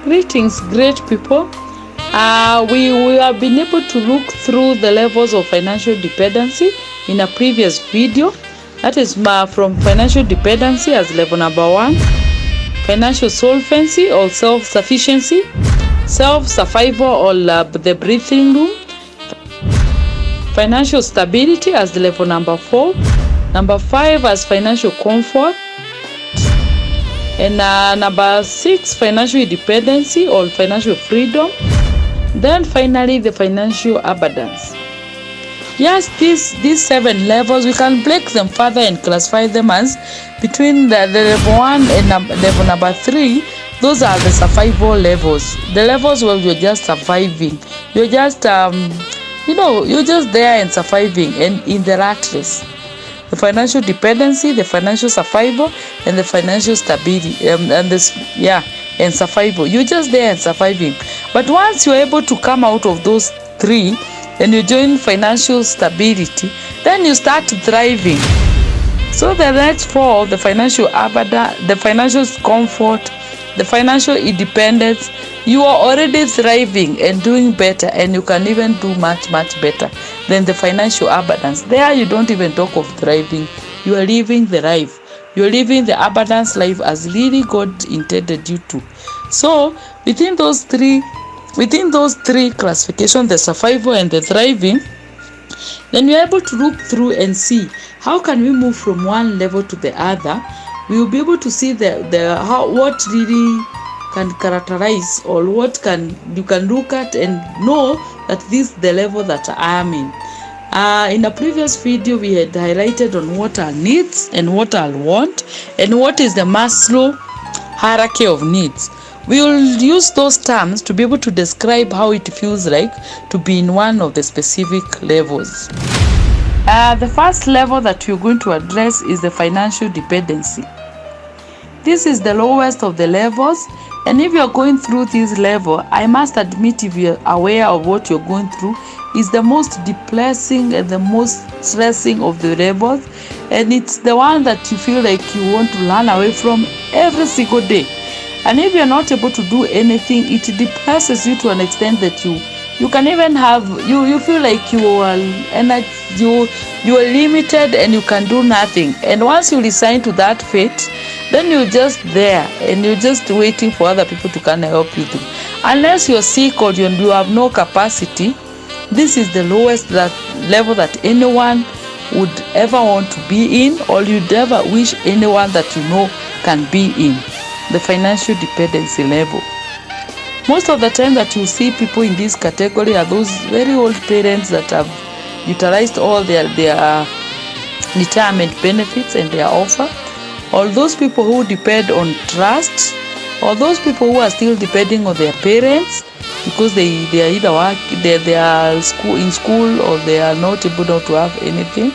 Greetings, great people. We have been able to look through the levels of financial dependency in a previous video. That is from financial dependency as level number 1, financial solvency or self-sufficiency, self-survival or the breathing room, financial stability as level number 4, number 5 as financial comfort, and number 6 financial independency or financial freedom. Then finally the financial abundance. Yes, these 7 levels, we can break them further and classify them as between the level 1 and level number 3. Those are the survival levels, the levels where you're just surviving, you're just you're just there and surviving and in the rat race. The financial dependency, the financial survival, and the financial stability, and survival. You're just there and surviving. But once you're able to come out of those 3 and you join financial stability, then you start thriving. So the next 4, the financial abundance, the financial comfort, the financial independence, you are already thriving and doing better, and you can even do much better than the financial abundance. There you don't even talk of thriving. You are living the life. You are living the abundance life as really God intended you to. So within those three classifications, the survival and the thriving, then you're able to look through and see how can we move from one level to the other. We will be able to see what really can characterize, or what you can look at and know that this is the level that I am in. In a previous video, we had highlighted on what are needs and what are want, and what is the Maslow hierarchy of needs. We will use those terms to be able to describe how it feels like to be in one of the specific levels. The first level that we're going to address is the financial dependency. This is the lowest of the levels, and if you're going through this level, I must admit, if you're aware of what you're going through, is the most depressing and the most stressing of the levels, and it's the one that you feel like you want to run away from every single day. And if you're not able to do anything, it depresses you to an extent that you can even have, you feel like you are limited and you can do nothing. And once you resign to that fate, then you're just there and you're just waiting for other people to kind of help you through. Unless you're sick or you have no capacity, this is the lowest level that anyone would ever want to be in, or you'd ever wish anyone that you know can be in, the financial dependency level. Most of the time that you see people in this category are those very old parents that have utilized all their retirement benefits and their offer, or those people who depend on trust, or those people who are still depending on their parents because they are either they are in school or they are not able to have anything,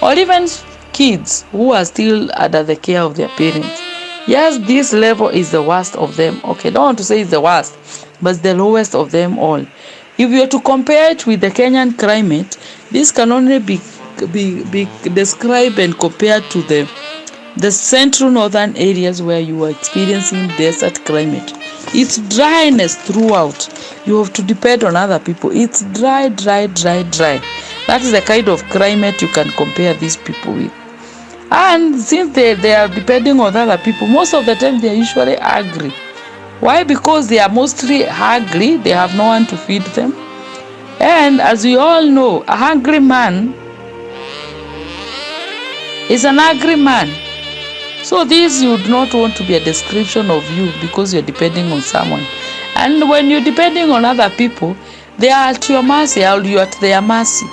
or even kids who are still under the care of their parents. Yes, this level is the worst of them. Okay, don't want to say it's the worst, but it's the lowest of them all. If you are to compare it with the Kenyan climate, this can only be described and compared to the central northern areas where you are experiencing desert climate. It's dryness throughout. You have to depend on other people. It's dry. That is the kind of climate you can compare these people with. And since they are depending on other people, most of the time they are usually hungry. Why? Because they are mostly hungry. They have no one to feed them. And as we all know, a hungry man is an angry man. So this you would not want to be a description of you, because you're depending on someone. And when you're depending on other people, they are at your mercy, or you're at their mercy.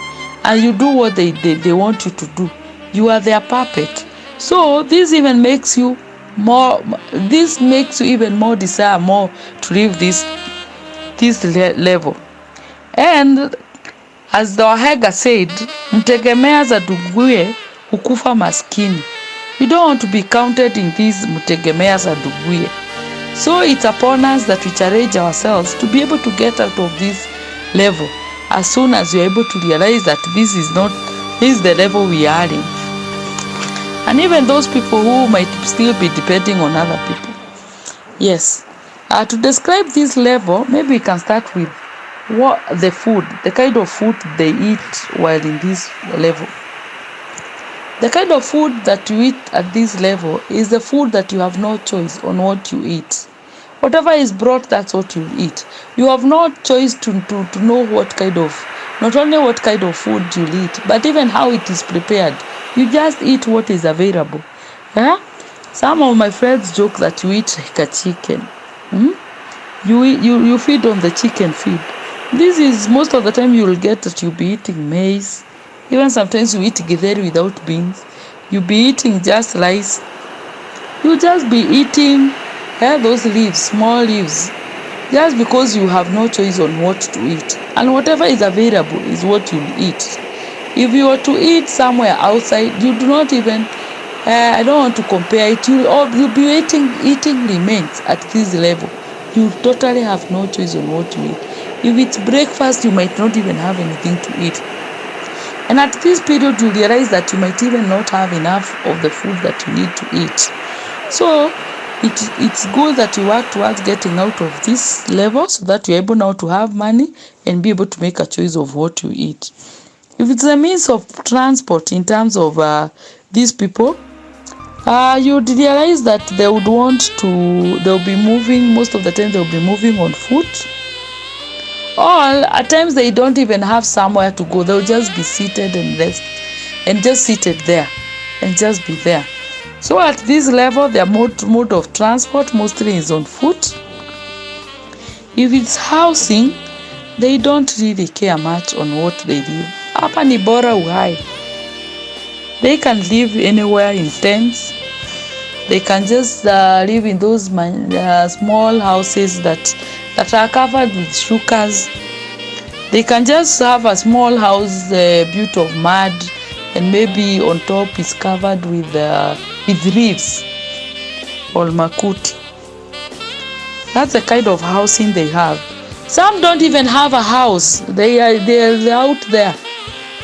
And you do what they want you to do. You are their puppet. So this even makes you even more desire more to leave this level. And as the Wahenga said, mtegemea za nduguye hukufa maskini. You don't want to be counted in these mtegemea za nduguye. So it's upon us that we challenge ourselves to be able to get out of this level as soon as you're able to realize that this is the level we are in. And even those people who might still be depending on other people. Yes, To describe this level, maybe we can start with what the kind of food they eat while in this level. The kind of food that you eat at this level is the food that you have no choice on what you eat. Whatever is brought, that's what you eat. You have no choice to know what kind of, not only what kind of food you eat, but even how it is prepared. You just eat what is available. Yeah? Some of my friends joke that you eat like a chicken. You feed on the chicken feed. This is most of the time you will get that you'll be eating maize. Even sometimes you eat githeri without beans. You'll be eating just rice. You'll just be eating those leaves, small leaves, just because you have no choice on what to eat. And whatever is available is what you'll eat. If you were to eat somewhere outside, you do not even, I don't want to compare it, you'll be eating remains at this level. You totally have no choice on what to eat. If it's breakfast, you might not even have anything to eat. And at this period, you realize that you might even not have enough of the food that you need to eat. So it's good that you work towards getting out of this level so that you're able now to have money and be able to make a choice of what you eat. If it's a means of transport in terms of these people, you would realize that they'll be moving, most of the time they'll be moving on foot. Or at times they don't even have somewhere to go. They'll just be seated and rest and just seated there and just be there. So at this level, their mode of transport mostly is on foot. If it's housing, they don't really care much on what they live. Hapa ni bora uhai. They can live anywhere in tents. They can just live in those small houses that are covered with shukas. They can just have a small house built of mud, and maybe on top is covered with leaves or makuti. That's the kind of housing they have. Some don't even have a house. They're out there,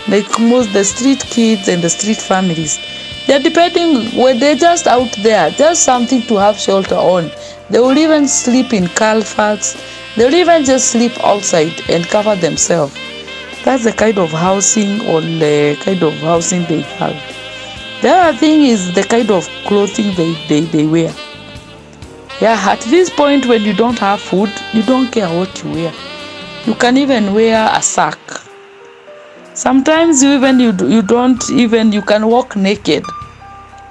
like most the street kids and the street families. They're they're just out there, just something to have shelter on. They will even sleep in culverts. They'll even just sleep outside and cover themselves. That's the kind of housing or the kind of housing they have. The other thing is the kind of clothing they wear. Yeah, at this point when you don't have food, you don't care what you wear. You can even wear a sack. Sometimes you can walk naked.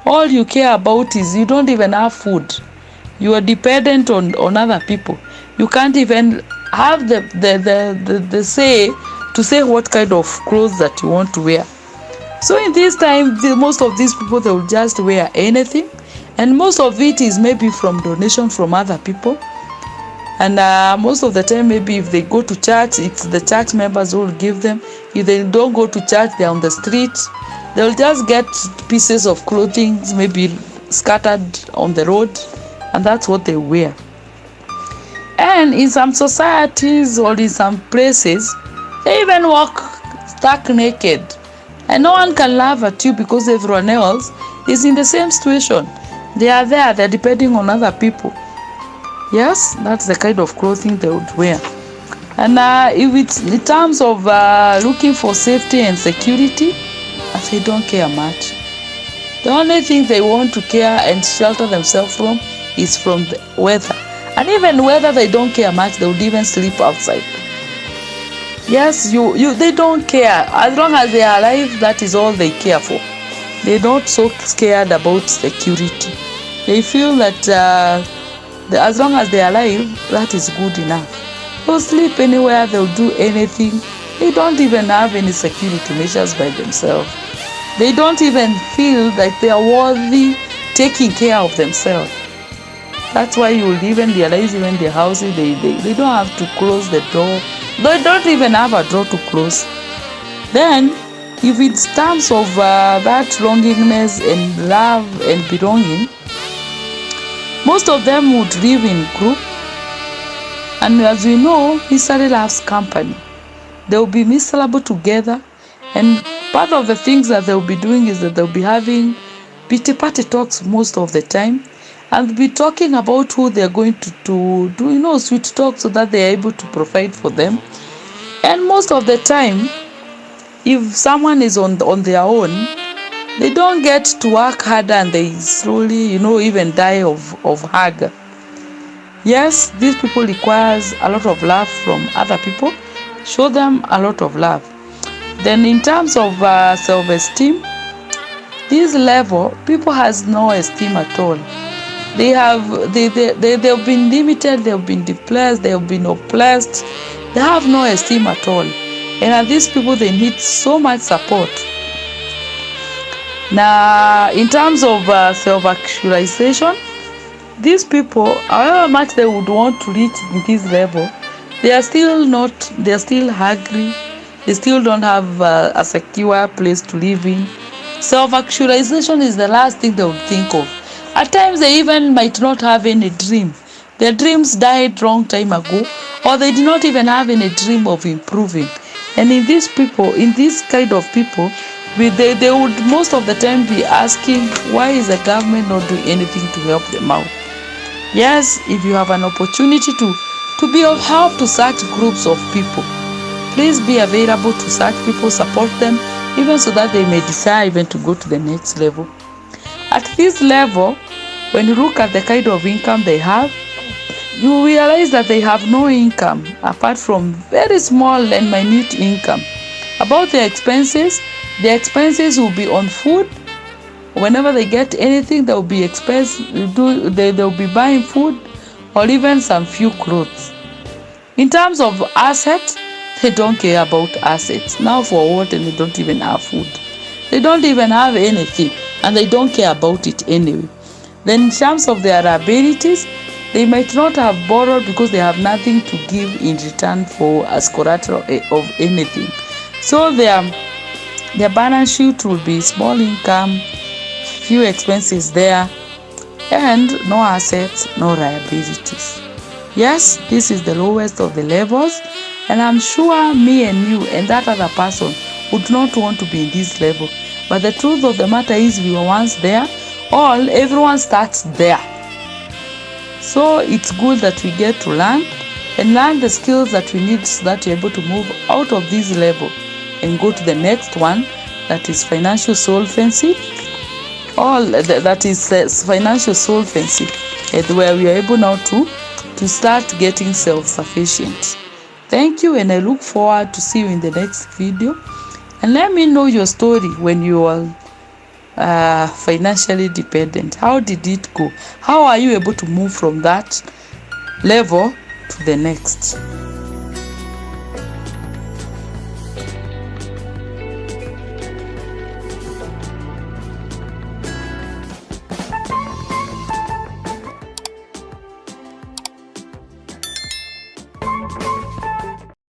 All you care about is you don't even have food. You are dependent on other people. You can't even have the say to say what kind of clothes that you want to wear. So in this time, most of these people, they will just wear anything. And most of it is maybe from donation from other people. And most of the time, maybe if they go to church, it's the church members who will give them. If they don't go to church, they're on the street. They'll just get pieces of clothing, maybe scattered on the road. And that's what they wear. And in some societies or in some places, they even walk stark naked. And no one can laugh at you because everyone else is in the same situation. They are there, they're depending on other people. Yes, that's the kind of clothing they would wear. And if it's in terms of looking for safety and security, they don't care much. The only thing they want to care and shelter themselves from is from the weather. And even weather, they don't care much. They would even sleep outside. Yes, they don't care. As long as they are alive, that is all they care for. They're not so scared about security. They feel that as long as they're alive, that is good enough. They'll sleep anywhere, they'll do anything. They don't even have any security measures by themselves. They don't even feel that they are worthy taking care of themselves. That's why you will even realize even the houses, they don't have to close the door. They don't even have a door to close. Then, if it's terms of that longingness and love and belonging, most of them would live in group. And as we know, misery loves company. They will be miserable together. And part of the things that they'll be doing is that they'll be having pity party talks most of the time. and be talking about who they're going to do, sweet talk, so that they're able to provide for them. And most of the time, if someone is on their own, they don't get to work harder, and they slowly, even die of hunger. Yes, these people requires a lot of love from other people. Show them a lot of love. Then in terms of self-esteem, this level, people has no esteem at all. They've been limited, they've been depressed, they've been oppressed. They have no esteem at all. And these people, they need so much support. Now, in terms of self-actualization, these people, however much they would want to reach this level, they are still hungry. They still don't have a secure place to live in. Self-actualization is the last thing they would think of. At times, they even might not have any dream. Their dreams died long time ago, or they did not even have any dream of improving. And in this kind of people, they would most of the time be asking, why is the government not doing anything to help them out? Yes, if you have an opportunity to be of help to such groups of people, please be available to such people, support them, even so that they may desire even to go to the next level. At this level, when you look at the kind of income they have, you realize that they have no income apart from very small and minute income. About their expenses will be on food. Whenever they get anything, they'll be they'll be buying food, or even some few clothes. In terms of assets, they don't care about assets. Now for what? And they don't even have food. They don't even have anything, and they don't care about it anyway. Then in terms of their abilities, they might not have borrowed because they have nothing to give in return for as collateral of anything. So their balance sheet will be small income, few expenses there, and no assets, no liabilities. Yes, this is the lowest of the levels, and I'm sure me and you and that other person would not want to be in this level. But the truth of the matter is, we were once there. Everyone starts there. So it's good that we get to learn the skills that we need, so that you're able to move out of this level and go to the next one, that is financial solvency. That is financial solvency, where we are able now to start getting self-sufficient. Thank you, and I look forward to see you in the next video. And let me know your story when you are financially dependent. How did it go? How are you able to move from that level to the next?